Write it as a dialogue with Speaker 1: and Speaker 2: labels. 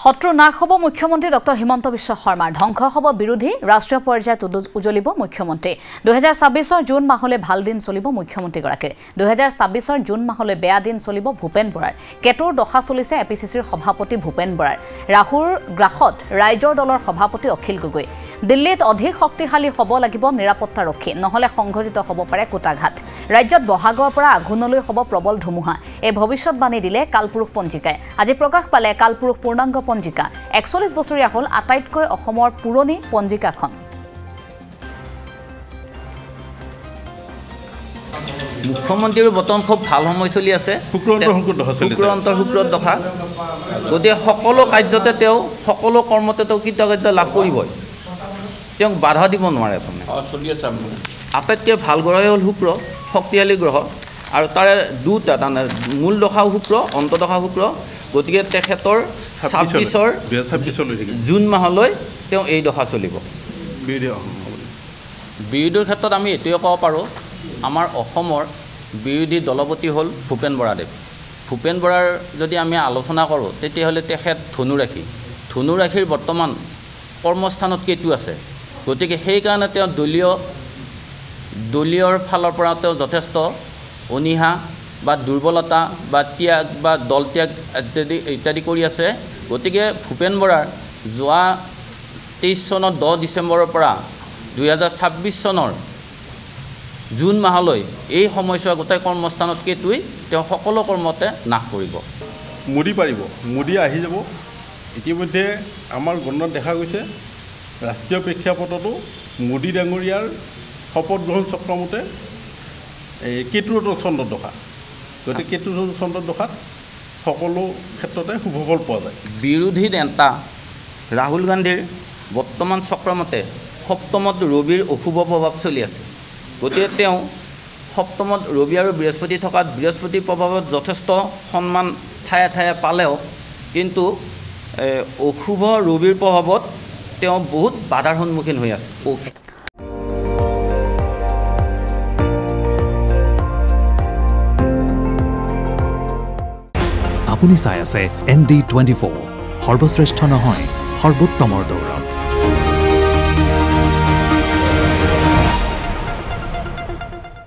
Speaker 1: শত্ৰু নাশ হ'ব মুখ্যমন্ত্ৰী ডক্টৰ হিমন্ত বিশ্ব শৰ্মাৰ ধ্বংস হ'ব বিৰোধী ৰাষ্ট্ৰীয় পৰ্যায়ত উজলিব মুখ্যমন্ত্ৰী 2026 জুন মাহলৈ ভাল দিন চলিব মুখ্যমন্ত্ৰীগৰাকীৰ 2026 জুন মাহলৈ বেয়া দিন চলিব ভূপেন বৰাৰ কেটুৰ দশা চলিছে এপিচিচিৰ সভাপতি ভূপেন বৰাৰ ৰাহুৰ গ্ৰাহত ৰাইজৰ দলৰ সভাপতি অখিল গগৈ দিল্লীত অধিক শক্তিশালী হ'ব লাগিব নিৰাপত্তাৰক্ষী নহলে সংঘটিত হ'ব পাৰে কোটাঘাট ৰাজ্যত বহাগৰ পৰা আঘোণলৈ হ'ব প্ৰবল ধুমুহা এই ভৱিষ্যতবাণী দিলে কালপুৰুষ পঞ্জিকাই আজি প্ৰকাশ পালে কালপুৰুষ পূৰ্ণাংগ পঞ্জিকা 41 বছৰীয়া হল আটাইতকৈ অসমৰ পুৰণি পঞ্জিকাখন
Speaker 2: মুখ্যমন্ত্ৰীৰ বৰ্তমান খুব ভাল সময় চলি আছে শুক্ৰ দশা গতিকে সকলো কাৰ্যতে তেওঁ সকলো কৰ্মতে তেওঁ কৃতকাৰ্য লাভ কৰিবই তেওঁক বাধা দিব নোৱাৰে আটাইতকৈ ভাল গ্ৰহই হ'ল শুক্ৰ শক্তিশালী গ্ৰহ আৰু তাৰে দুটা তাৰমানে মূল দশাও শুক্ৰ অন্তদশা শুক্ৰ গতিকে তেখেতৰ 26 জুন মাহলৈ তেওঁ এই দশা চলিব বিৰোধীৰ ক্ষেত্ৰত আমি এটোৱে ক'ব পাৰোঁ আমাৰ অসমৰ বিৰোধী দলপতি হ'ল ভূপেন বৰাদেৱ ভূপেন বৰাৰ যদি আমি আলোচনা কৰোঁ তেতিয়াহ'লে তেখেত ধনুৰাশিৰ বৰ্তমান কৰ্মস্থানত কেতু আছে গতিকে সেইকাৰণে তেওঁ দলীয়ৰ ফালৰ পৰা তেওঁ যথেষ্ট অনীহা বা দুৰ্বলতা বা ত্যাগ বা দল ত্যাগ ইত্যাদি কৰি আছে গতিকে ভূপেন বৰাৰ যোৱা 23 চনৰ 10 ডিচেম্বৰৰ পৰা 2026 চনৰ জুন মাহলৈ এই সময়ছোৱা গোটেই কৰ্মস্থানত কেতুই তেওঁ সকলো কৰ্মতে নাশ কৰিব
Speaker 3: মোদী আহি যাব ইতিমধ্যে আমাৰ গণনাত দেখা গৈছে ৰাষ্ট্ৰীয় প্ৰেক্ষাপটতো মোদী ডাঙৰীয়াৰ শপত গ্ৰহণ চক্ৰমতে এই কেতুৰ চন্দ্ৰ দশা গতিকে কেতুৰ চন্দ্ৰ দশাত সকলো ক্ষেত্ৰতে শুভফল পোৱা যায়
Speaker 2: বিৰোধী নেতা ৰাহুল গান্ধীৰ বৰ্তমান চক্ৰমতে সপ্তমত ৰবিৰ অশুভ প্ৰভাৱ চলি আছে গতিকে তেওঁ সপ্তমত ৰবি আৰু বৃহস্পতি থকাত বৃহস্পতিৰ প্ৰভাৱত যথেষ্ট সন্মান ঠায়ে ঠায়ে পালেও কিন্তু অশুভ ৰবিৰ প্ৰভাৱত তেওঁ বহুত বাধাৰ সন্মুখীন হৈ আছে
Speaker 4: আপুনি চাই আছে ND24 সৰ্বশ্ৰেষ্ঠ নহয় সৰ্বোত্তমৰ দৌৰত